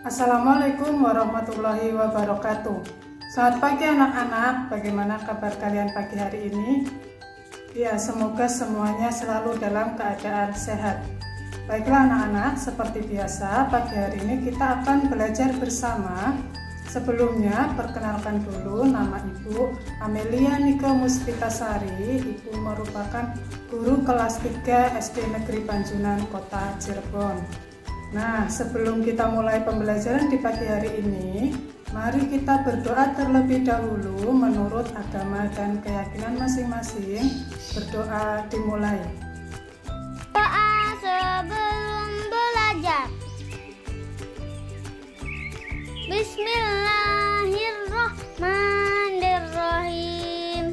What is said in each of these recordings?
Assalamualaikum warahmatullahi wabarakatuh. Selamat pagi anak-anak, bagaimana kabar kalian pagi hari ini? Ya, semoga semuanya selalu dalam keadaan sehat. Baiklah anak-anak, seperti biasa pagi hari ini kita akan belajar bersama. Sebelumnya, perkenalkan dulu, nama Ibu Amelia Nike Muspitasari. Ibu merupakan guru kelas 3 SD Negeri Panjunan, Kota Cirebon. Nah, sebelum kita mulai pembelajaran di pagi hari ini, mari kita berdoa terlebih dahulu menurut agama dan keyakinan masing-masing. Berdoa dimulai. Doa sebelum belajar. Bismillahirrahmanirrahim.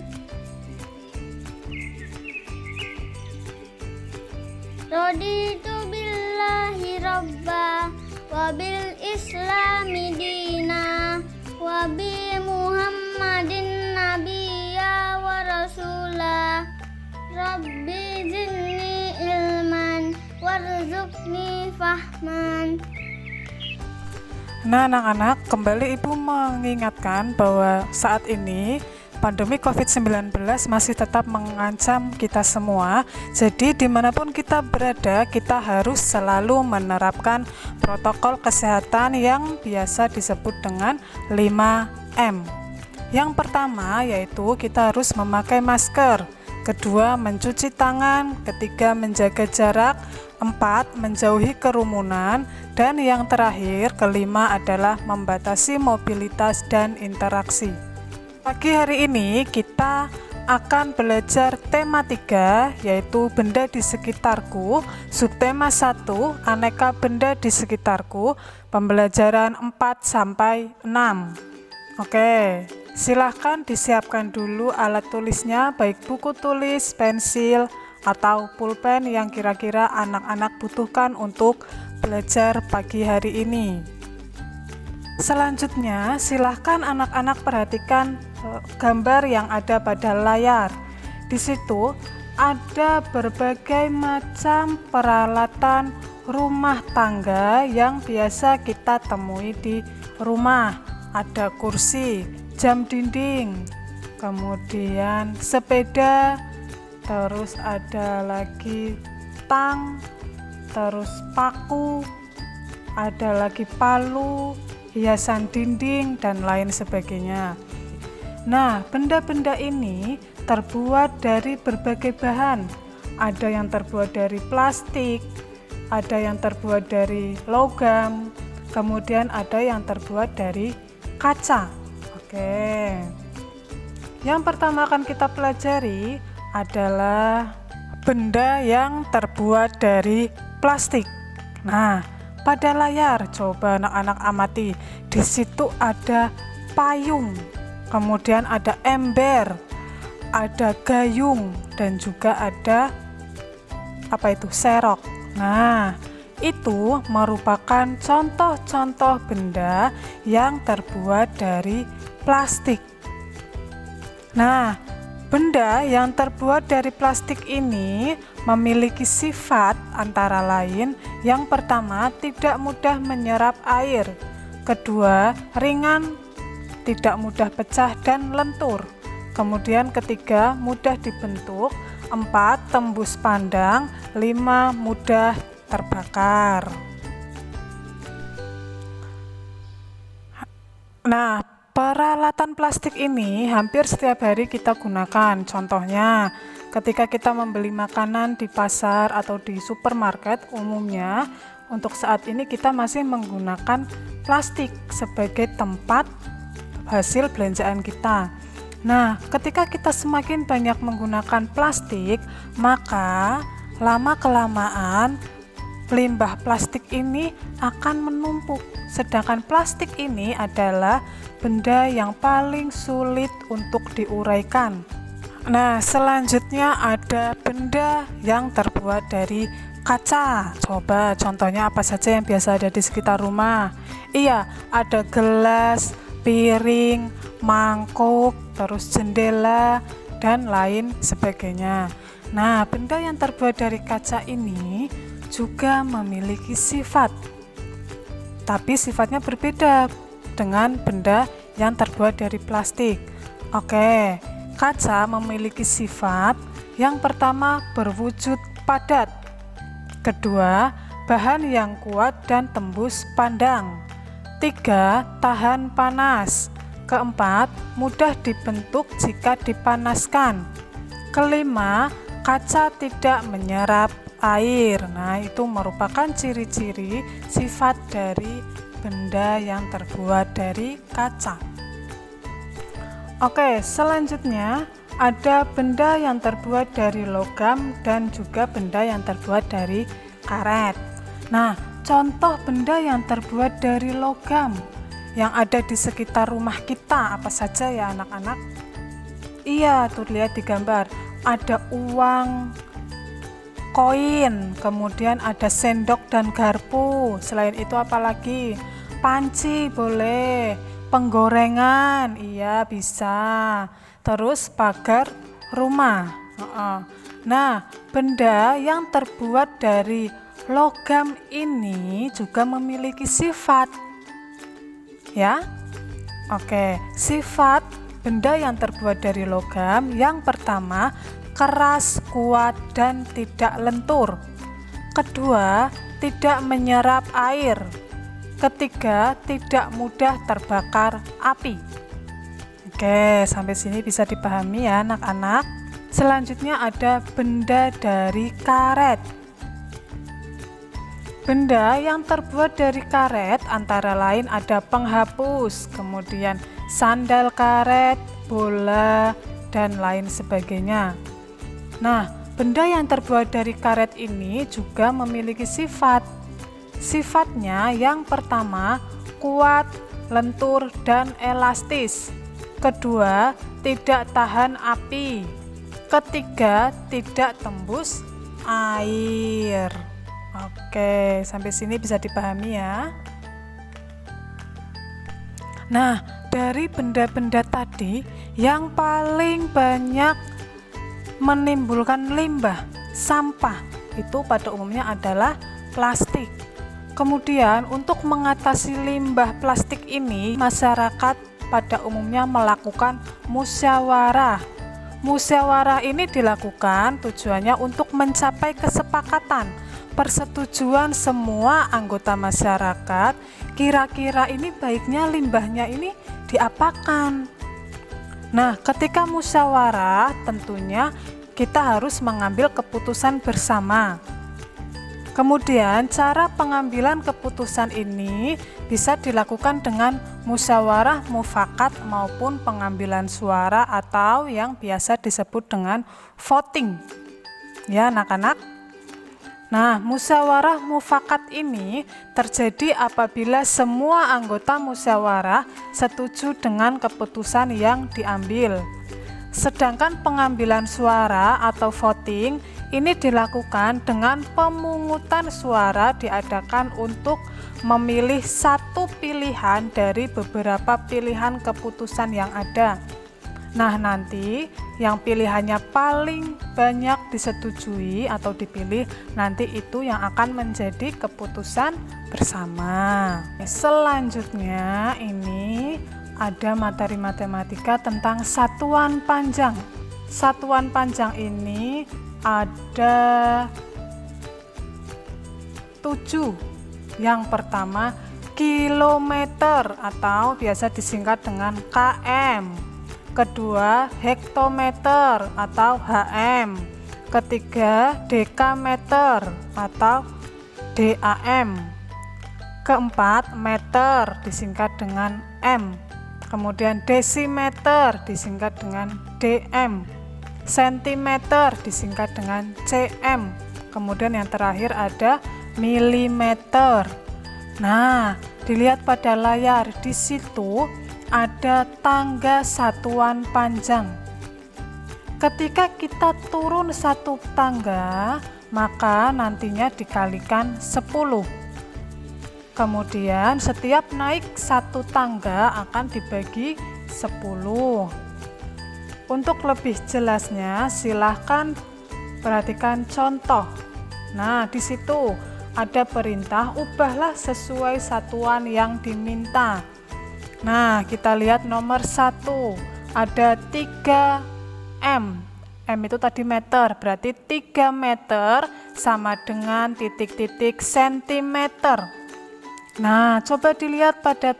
Raditu billahi rabba wa bil islami dina wa bi muhammadin nabiyya wa rasula. Rabbi zidni ilman warzuqni fahman. Nah anak-anak, kembali Ibu mengingatkan bahwa saat ini pandemi COVID-19 masih tetap mengancam kita semua. Jadi dimanapun kita berada, kita harus selalu menerapkan protokol kesehatan yang biasa disebut dengan 5M. Yang pertama yaitu kita harus memakai masker, kedua mencuci tangan, ketiga menjaga jarak, 4 menjauhi kerumunan, dan yang terakhir kelima adalah membatasi mobilitas dan interaksi. Pagi hari ini kita akan belajar tema 3 yaitu benda di sekitarku, subtema 1 aneka benda di sekitarku, pembelajaran 4 sampai 6. Oke, silahkan disiapkan dulu alat tulisnya, baik buku tulis, pensil, atau pulpen yang kira-kira anak-anak butuhkan untuk belajar pagi hari ini. Selanjutnya, silahkan anak-anak perhatikan gambar yang ada pada layar. Di situ ada berbagai macam peralatan rumah tangga yang biasa kita temui di rumah. Ada kursi, jam dinding, kemudian sepeda, terus ada lagi tang, terus paku, ada lagi palu, hiasan dinding, dan lain sebagainya. Nah, benda-benda ini terbuat dari berbagai bahan. Ada yang terbuat dari plastik, ada yang terbuat dari logam, kemudian ada yang terbuat dari kaca. Oke. Yang pertama akan kita pelajari adalah benda yang terbuat dari plastik. Nah, pada layar coba anak-anak amati. Di situ ada payung, kemudian ada ember, ada gayung, dan juga ada serok. Nah, itu merupakan contoh-contoh benda yang terbuat dari plastik. Nah, benda yang terbuat dari plastik ini memiliki sifat antara lain, yang pertama tidak mudah menyerap air, kedua ringan, tidak mudah pecah dan lentur, kemudian ketiga mudah dibentuk, 4 tembus pandang, 5 mudah terbakar. Nah, peralatan plastik ini hampir setiap hari kita gunakan. Contohnya, ketika kita membeli makanan di pasar atau di supermarket, umumnya untuk saat ini kita masih menggunakan plastik sebagai tempat hasil belanjaan kita. Nah, ketika kita semakin banyak menggunakan plastik, maka lama-kelamaan limbah plastik ini akan menumpuk. Sedangkan plastik ini adalah benda yang paling sulit untuk diuraikan. Nah, selanjutnya ada benda yang terbuat dari kaca. Coba contohnya apa saja yang biasa ada di sekitar rumah? Iya, ada gelas, piring, mangkuk, terus jendela, dan lain sebagainya. Nah, benda yang terbuat dari kaca ini juga memiliki sifat tapi sifatnya berbeda dengan benda yang terbuat dari plastik. Oke, kaca memiliki sifat yang pertama berwujud padat, kedua bahan yang kuat dan tembus pandang, tiga tahan panas, keempat mudah dibentuk jika dipanaskan, kelima kaca tidak menyerap air. Nah, itu merupakan ciri-ciri sifat dari benda yang terbuat dari kaca. Oke, selanjutnya ada benda yang terbuat dari logam dan juga benda yang terbuat dari karet. Nah, contoh benda yang terbuat dari logam yang ada di sekitar rumah kita apa saja ya anak-anak? Iya, tuh lihat di gambar. Ada uang, koin, kemudian ada sendok dan garpu. Selain itu apa lagi? Panci boleh, penggorengan, iya bisa. Terus pagar rumah. Nah, benda yang terbuat dari logam ini juga memiliki sifat. Ya, oke. Sifat benda yang terbuat dari logam yang pertama keras, kuat, dan tidak lentur. Kedua, tidak menyerap air. Ketiga, tidak mudah terbakar api. Oke, sampai sini bisa dipahami ya anak-anak. Selanjutnya ada benda dari karet. Benda yang terbuat dari karet antara lain ada penghapus, kemudian sandal karet, bola, dan lain sebagainya. Nah, benda yang terbuat dari karet ini juga memiliki sifat. Sifatnya yang pertama kuat, lentur, dan elastis. Kedua, tidak tahan api. Ketiga, tidak tembus air. Oke, sampai sini bisa dipahami ya. Nah, dari benda-benda tadi yang paling banyak menimbulkan limbah, sampah, itu pada umumnya adalah plastik. Kemudian untuk mengatasi limbah plastik ini, masyarakat pada umumnya melakukan musyawarah. Musyawarah ini dilakukan tujuannya untuk mencapai kesepakatan, persetujuan semua anggota masyarakat, kira-kira ini baiknya limbahnya ini diapakan. Nah, ketika musyawarah tentunya kita harus mengambil keputusan bersama. Kemudian cara pengambilan keputusan ini bisa dilakukan dengan musyawarah mufakat maupun pengambilan suara atau yang biasa disebut dengan voting. Ya, anak-anak. Nah, musyawarah mufakat ini terjadi apabila semua anggota musyawarah setuju dengan keputusan yang diambil. Sedangkan pengambilan suara atau voting ini dilakukan dengan pemungutan suara diadakan untuk memilih satu pilihan dari beberapa pilihan keputusan yang ada. Nah, nanti yang pilihannya paling banyak disetujui atau dipilih, nanti itu yang akan menjadi keputusan bersama. Selanjutnya ini ada materi matematika tentang satuan panjang. Satuan panjang ini ada 7. Yang pertama kilometer atau biasa disingkat dengan km. Kedua hektometer atau hm. Ketiga dekameter atau dam. Keempat meter disingkat dengan m. Kemudian desimeter disingkat dengan dm. Sentimeter disingkat dengan cm. Kemudian yang terakhir ada milimeter. Nah, dilihat pada layar, di situ ada tangga satuan panjang. Ketika kita turun satu tangga, maka nantinya dikalikan 10. Kemudian setiap naik satu tangga akan dibagi 10. Untuk lebih jelasnya silahkan perhatikan contoh. Nah, di situ ada perintah ubahlah sesuai satuan yang diminta. Nah, kita lihat nomor 1, ada 3M. M itu tadi meter, berarti 3 meter sama dengan titik-titik sentimeter. Nah, coba dilihat pada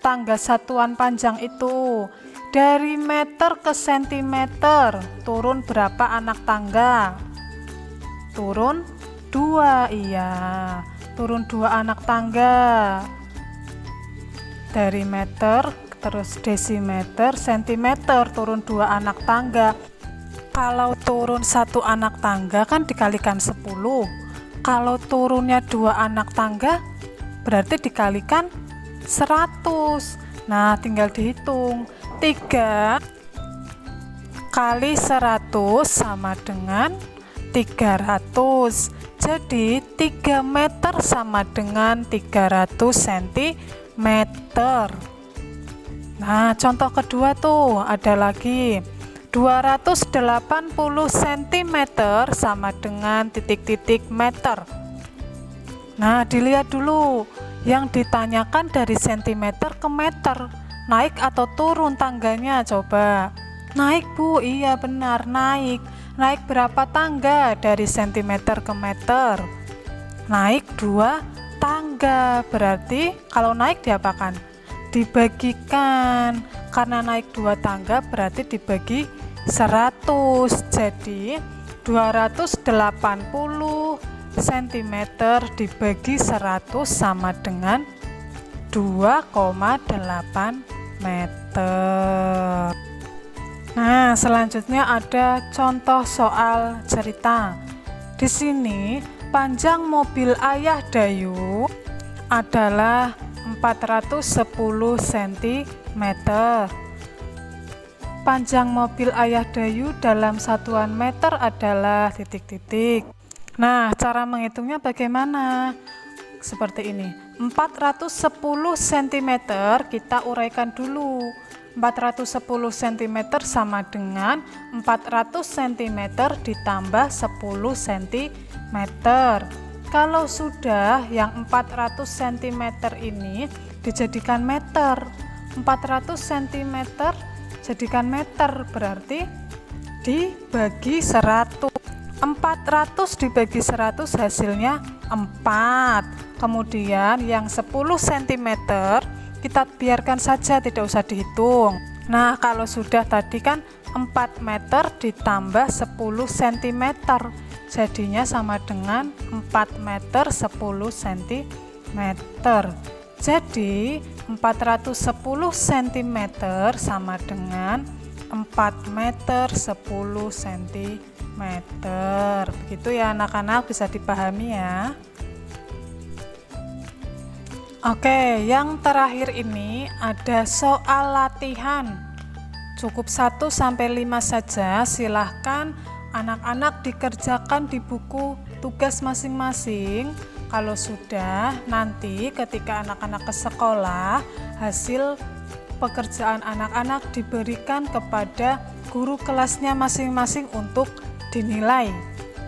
tangga satuan panjang itu. Dari meter ke sentimeter, turun berapa anak tangga? Turun 2, iya. Turun 2 anak tangga. Dari meter, terus desimeter, sentimeter, turun 2 anak tangga. Kalau turun 1 anak tangga kan dikalikan 10. Kalau turunnya 2 anak tangga, berarti dikalikan 100. Nah, tinggal dihitung. 3 kali 100 sama dengan 300. Jadi 3 meter sama dengan 300 cm. Nah, contoh kedua tuh ada lagi 280 cm sama dengan titik-titik meter. Nah, dilihat dulu yang ditanyakan dari sentimeter ke meter, naik atau turun tangganya, coba. Naik, Bu. Iya benar, naik. Naik berapa tangga dari sentimeter ke meter? Naik 2 tangga. Berarti kalau naik diapakan? Dibagikan. Karena naik 2 tangga berarti dibagi 100. Jadi 280 cm dibagi 100 sama dengan 2,8 meter. Nah, selanjutnya ada contoh soal cerita. Di sini panjang mobil Ayah Dayu adalah 410 cm. Panjang mobil Ayah Dayu dalam satuan meter adalah titik-titik. Nah, cara menghitungnya bagaimana? Seperti ini. 410 cm kita uraikan dulu. 410 cm sama dengan 400 cm ditambah 10 cm. Kalau sudah yang 400 cm ini dijadikan meter, 400 cm jadikan meter, berarti dibagi 100. 400 dibagi 100 hasilnya 4. Kemudian yang 10 cm kita biarkan saja, tidak usah dihitung. Nah, kalau sudah tadi kan 4 meter ditambah 10 cm, jadinya sama dengan 4 meter 10 cm. Jadi 410 cm sama dengan 4 meter 10 cm. Begitu ya anak-anak, bisa dipahami ya. Oke, yang terakhir ini ada soal latihan. Cukup 1-5 saja, silahkan anak-anak dikerjakan di buku tugas masing-masing. Kalau sudah, nanti ketika anak-anak ke sekolah, hasil pekerjaan anak-anak diberikan kepada guru kelasnya masing-masing untuk dinilai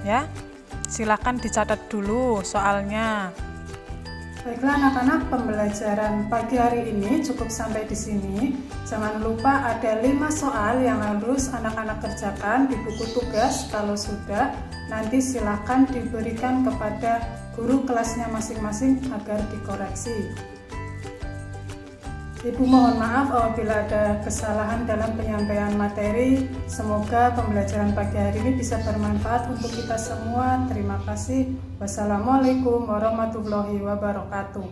ya. Silahkan dicatat dulu soalnya. Baiklah anak-anak, pembelajaran pagi hari ini cukup sampai di sini. Jangan lupa ada 5 soal yang harus anak-anak kerjakan di buku tugas. Kalau sudah, nanti silakan diberikan kepada guru kelasnya masing-masing agar dikoreksi. Ibu mohon maaf apabila ada kesalahan dalam penyampaian materi. Semoga pembelajaran pagi hari ini bisa bermanfaat untuk kita semua. Terima kasih. Wassalamualaikum warahmatullahi wabarakatuh.